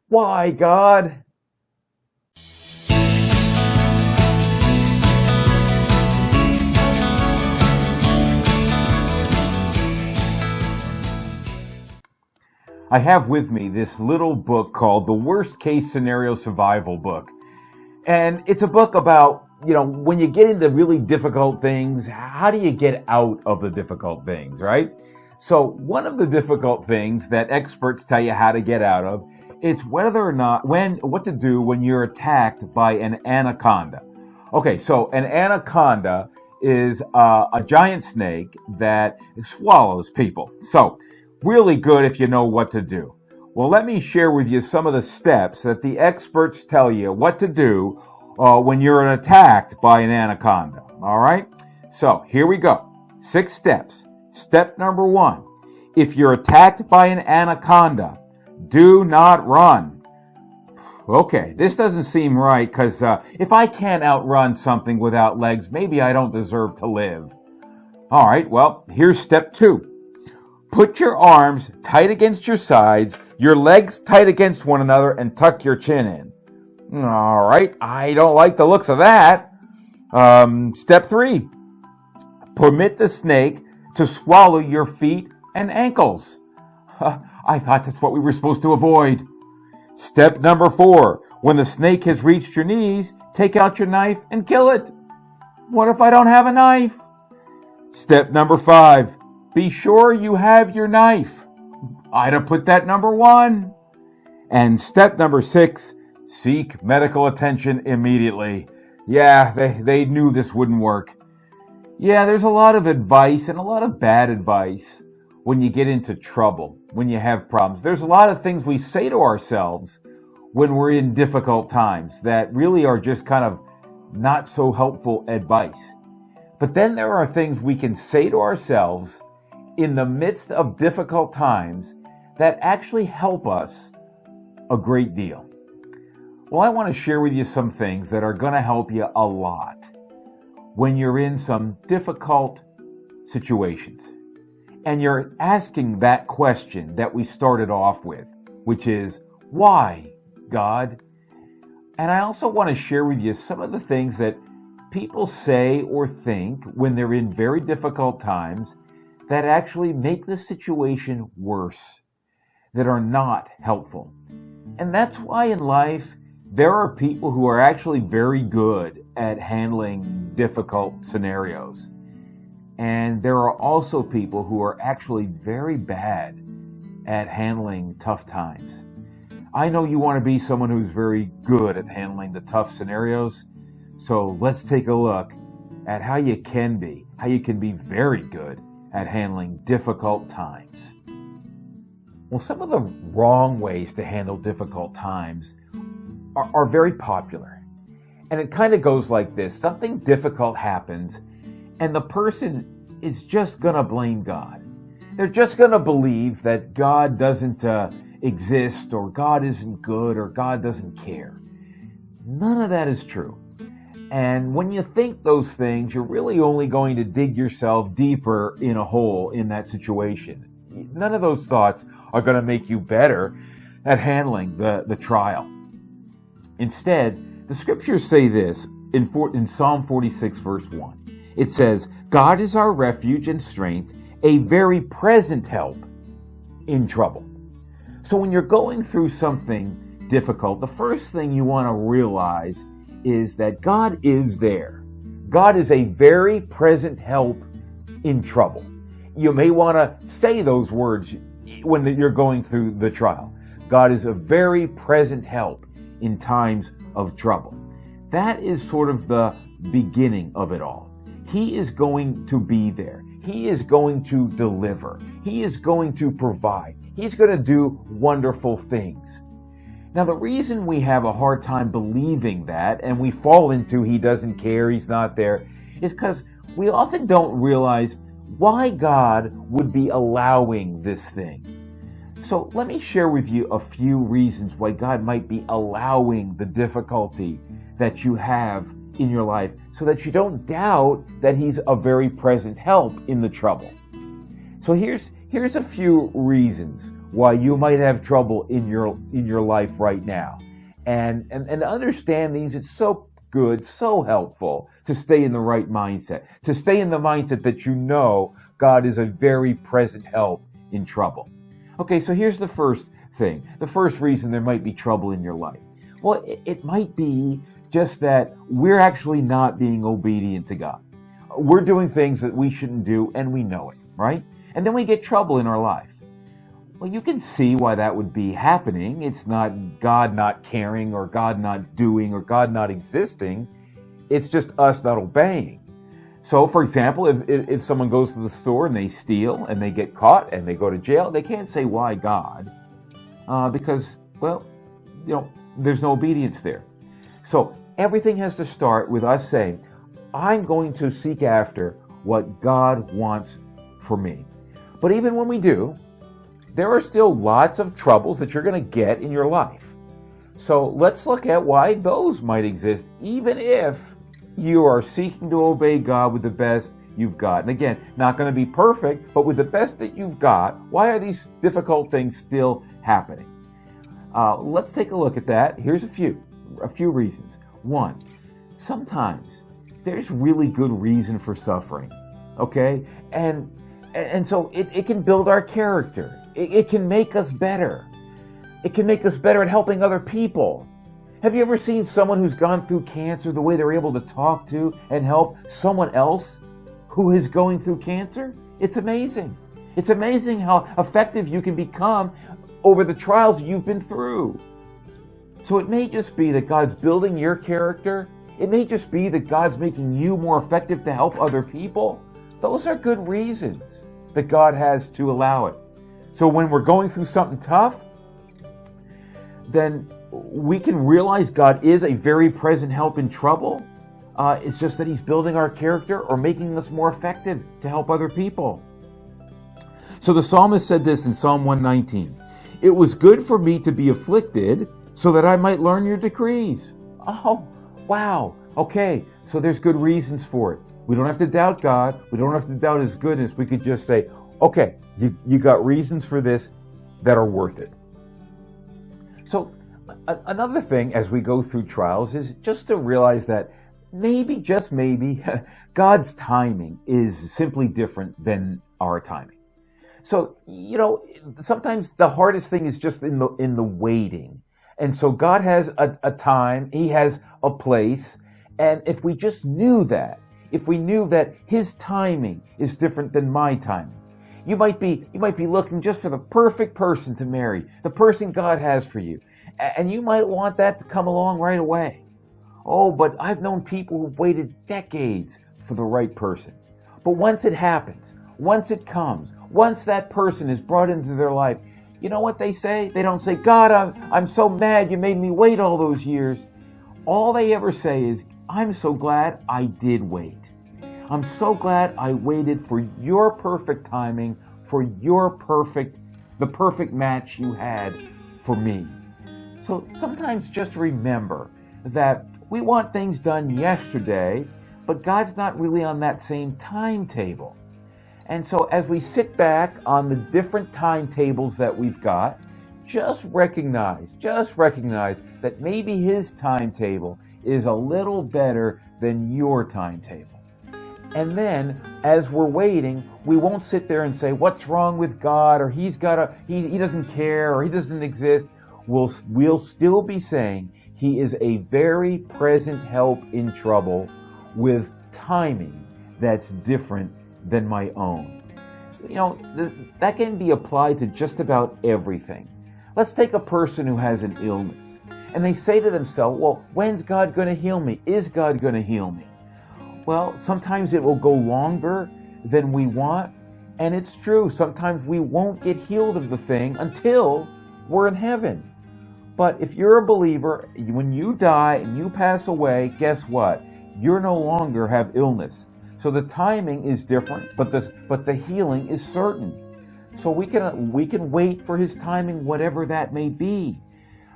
Why, God? I have with me this little book called The Worst Case Scenario Survival Book. And it's a book about, when you get into really difficult things, how do you get out of the difficult things, right? So one of the difficult things that experts tell you how to get out of is what to do when you're attacked by an anaconda. Okay, so an anaconda is a giant snake that swallows people. So really good if you know what to do. Well, let me share with you some of the steps that the experts tell you what to do when you're attacked by an anaconda. All right? So here we go. 6 steps. Step number 1. If you're attacked by an anaconda, do not run. Okay, this doesn't seem right because if I can't outrun something without legs, maybe I don't deserve to live. All right, well, here's step 2. Put your arms tight against your sides, your legs tight against one another, and tuck your chin in. All right, I don't like the looks of that. Step 3. Permit the snake to swallow your feet and ankles. I thought that's what we were supposed to avoid. Step number 4. When the snake has reached your knees, take out your knife and kill it. What if I don't have a knife? Step number 5. Be sure you have your knife. I'd have put that number 1. And step number 6, seek medical attention immediately. Yeah, they knew this wouldn't work. Yeah, there's a lot of advice and a lot of bad advice when you get into trouble, when you have problems. There's a lot of things we say to ourselves when we're in difficult times that really are just kind of not so helpful advice. But then there are things we can say to ourselves in the midst of difficult times that actually help us a great deal. Well, I want to share with you some things that are going to help you a lot when you're in some difficult situations. And you're asking that question that we started off with, which is, why, God? And I also want to share with you some of the things that people say or think when they're in very difficult times that actually make the situation worse, that are not helpful. And that's why in life, there are people who are actually very good at handling difficult scenarios. And there are also people who are actually very bad at handling tough times. I know you want to be someone who's very good at handling the tough scenarios. So let's take a look at how you can be very good at handling difficult times. Well, some of the wrong ways to handle difficult times are very popular. And it kind of goes like this. Something difficult happens, and the person is just going to blame God. They're just going to believe that God doesn't exist, or God isn't good, or God doesn't care. None of that is true. And when you think those things, you're really only going to dig yourself deeper in a hole in that situation. None of those thoughts are going to make you better at handling the trial. Instead, the scriptures say this in Psalm 46, verse 1. It says, God is our refuge and strength, a very present help in trouble. So when you're going through something difficult, the first thing you want to realize is that God is there. God is a very present help in trouble. You may want to say those words when you're going through the trial. God is a very present help in times of trouble. That is sort of the beginning of it all. He is going to be there. He is going to deliver. He is going to provide. He's going to do wonderful things. Now, the reason we have a hard time believing that, and we fall into he doesn't care, he's not there, is because we often don't realize why God would be allowing this thing. So let me share with you a few reasons why God might be allowing the difficulty that you have in your life so that you don't doubt that he's a very present help in the trouble. So here's a few reasons why you might have trouble in your life right now. And to understand these, it's so good, so helpful to stay in the right mindset, to stay in the mindset that you know God is a very present help in trouble. Okay, so here's the first thing, the first reason there might be trouble in your life. Well, it might be just that we're actually not being obedient to God. We're doing things that we shouldn't do, and we know it, right? And then we get trouble in our life. Well, you can see why that would be happening. It's not God not caring or God not doing or God not existing. It's just us not obeying. So, for example, if someone goes to the store and they steal and they get caught and they go to jail, they can't say, why God? Because, well, there's no obedience there. So everything has to start with us saying, I'm going to seek after what God wants for me. But even when we do, there are still lots of troubles that you're going to get in your life. So let's look at why those might exist, even if you are seeking to obey God with the best you've got. And again, not going to be perfect, but with the best that you've got, why are these difficult things still happening? Let's take a look at that. Here's a few reasons. One, sometimes there's really good reason for suffering, okay? And so it can build our character. It can make us better. It can make us better at helping other people. Have you ever seen someone who's gone through cancer, the way they're able to talk to and help someone else who is going through cancer? It's amazing. It's amazing how effective you can become over the trials you've been through. So it may just be that God's building your character. It may just be that God's making you more effective to help other people. Those are good reasons that God has to allow it. So when we're going through something tough, then we can realize God is a very present help in trouble. It's just that He's building our character or making us more effective to help other people. So the psalmist said this in Psalm 119. It was good for me to be afflicted so that I might learn your decrees. Oh, wow. Okay, so there's good reasons for it. We don't have to doubt God. We don't have to doubt His goodness. We could just say, okay, you got reasons for this that are worth it. So another thing as we go through trials is just to realize that maybe, just maybe, God's timing is simply different than our timing. So, sometimes the hardest thing is just in the waiting. And so God has a time, He has a place, and if we just knew that, if we knew that His timing is different than my timing, you might be looking just for the perfect person to marry, the person God has for you, and you might want that to come along right away. Oh, but I've known people who've waited decades for the right person. But once it happens, once it comes, once that person is brought into their life, you know what they say? They don't say, God, I'm so mad you made me wait all those years. All they ever say is, I'm so glad I did wait. I'm so glad I waited for your perfect timing, for the perfect match you had for me. So sometimes just remember that we want things done yesterday, but God's not really on that same timetable. And so as we sit back on the different timetables that we've got, just recognize that maybe His timetable is a little better than your timetable. And then, as we're waiting, we won't sit there and say, what's wrong with God, or he doesn't care, or He doesn't exist. We'll still be saying He is a very present help in trouble with timing that's different than my own. That can be applied to just about everything. Let's take a person who has an illness, and they say to themselves, well, when's God going to heal me? Is God going to heal me? Well, sometimes it will go longer than we want, and it's true. Sometimes we won't get healed of the thing until we're in heaven. But if you're a believer, when you die and you pass away, guess what? You no longer have illness. So the timing is different, but the healing is certain. So we can wait for His timing, whatever that may be.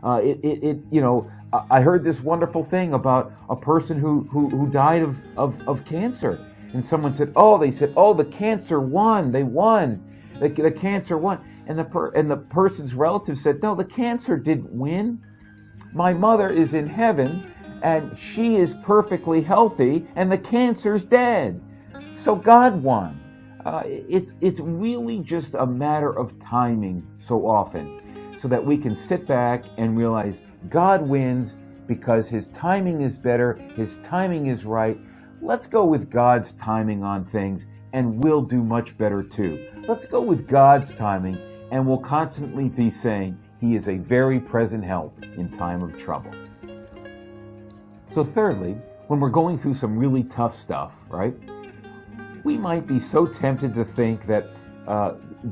I heard this wonderful thing about a person who died of cancer, and someone said, the cancer won. They won. The cancer won. And the person's relative said, no, the cancer didn't win. My mother is in heaven, and she is perfectly healthy, and the cancer's dead. So God won. It's really just a matter of timing so often, so that we can sit back and realize God wins because His timing is better, His timing is right. Let's go with God's timing on things, and we'll do much better too. Let's go with God's timing, and we'll constantly be saying He is a very present help in time of trouble. So thirdly, when we're going through some really tough stuff, right, we might be so tempted to think that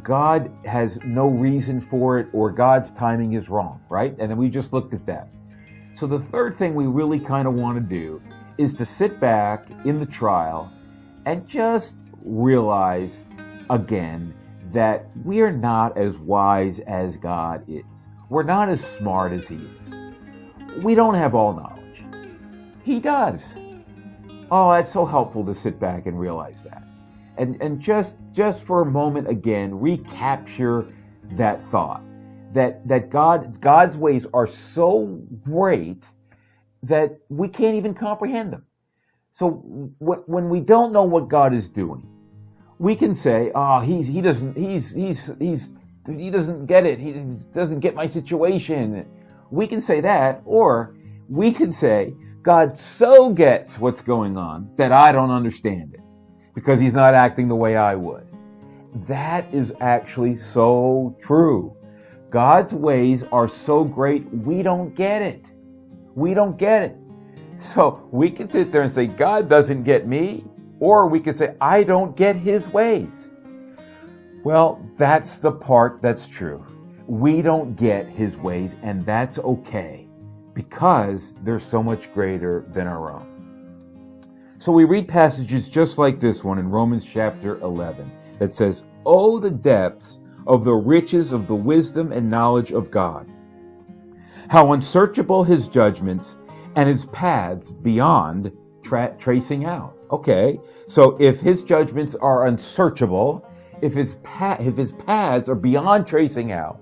God has no reason for it, or God's timing is wrong, right? And then we just looked at that. So the third thing we really kind of want to do is to sit back in the trial and just realize again that we're not as wise as God is. We're not as smart as He is. We don't have all knowledge. He does. Oh, that's so helpful to sit back and realize that. And just for a moment again, recapture that thought. That God's ways are so great that we can't even comprehend them. So when we don't know what God is doing, we can say, "Oh, he doesn't get it. He doesn't get my situation." We can say that, or we can say, "God so gets what's going on that I don't understand it because He's not acting the way I would." That is actually so true. God's ways are so great, we don't get it. We don't get it. So we can sit there and say, God doesn't get me, or we can say, I don't get His ways. Well, that's the part that's true. We don't get His ways, and that's okay, because they're so much greater than our own. So we read passages just like this one in Romans chapter 11 that says, "Oh, the depths of the riches of the wisdom and knowledge of God. How unsearchable His judgments and His paths beyond tracing out." Okay, so if His judgments are unsearchable, if His paths are beyond tracing out,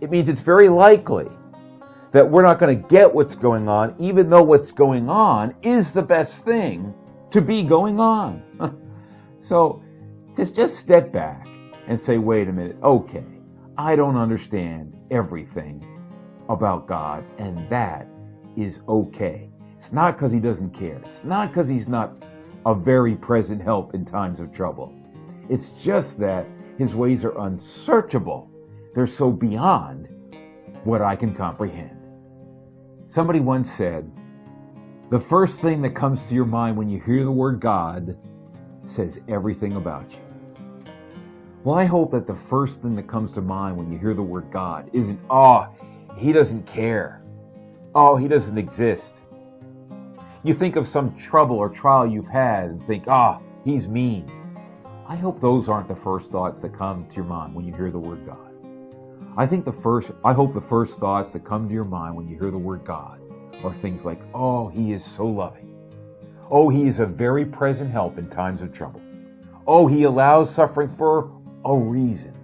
it means it's very likely that we're not going to get what's going on, even though what's going on is the best thing to be going on. So just step back and say, wait a minute, okay, I don't understand everything about God, and that is okay. It's not because He doesn't care. It's not because He's not a very present help in times of trouble. It's just that His ways are unsearchable. They're so beyond what I can comprehend. Somebody once said, the first thing that comes to your mind when you hear the word God says everything about you. Well, I hope that the first thing that comes to mind when you hear the word God isn't, oh, He doesn't care. Oh, He doesn't exist. You think of some trouble or trial you've had and think, oh, He's mean. I hope those aren't the first thoughts that come to your mind when you hear the word God. I hope the first thoughts that come to your mind when you hear the word God are things like, oh, He is so loving. Oh, He is a very present help in times of trouble. Oh, He allows suffering for a reason.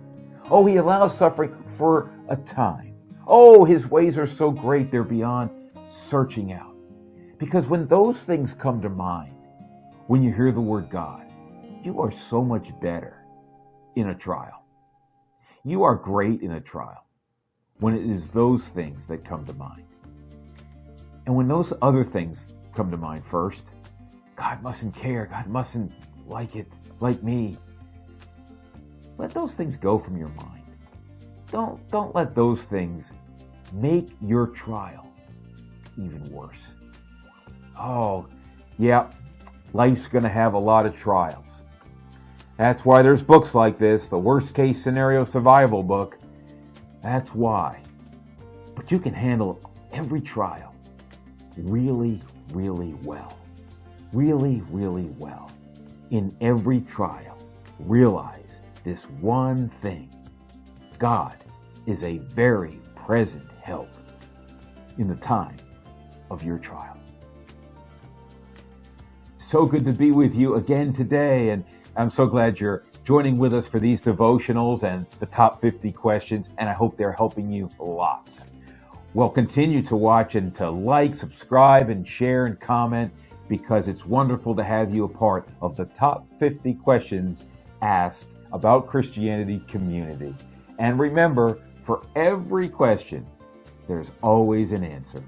Oh, He allows suffering for a time. Oh, His ways are so great, they're beyond searching out. Because when those things come to mind, when you hear the word God, you are so much better in a trial. You are great in a trial when it is those things that come to mind. And when those other things come to mind first, God mustn't care, God mustn't like it, like me. Let those things go from your mind. Don't let those things make your trial even worse. Oh, yeah, life's going to have a lot of trials. That's why there's books like this, the Worst Case Scenario Survival Book. That's why. But you can handle every trial really, really well. Really, really well. In every trial, realize this one thing. God is a very present help in the time of your trial. So good to be with you again today, and I'm so glad you're joining with us for these devotionals and the top 50 questions, and I hope they're helping you lots. Well, continue to watch and to like, subscribe, and share and comment, because it's wonderful to have you a part of the top 50 questions asked about Christianity community. And remember, for every question, there's always an answer.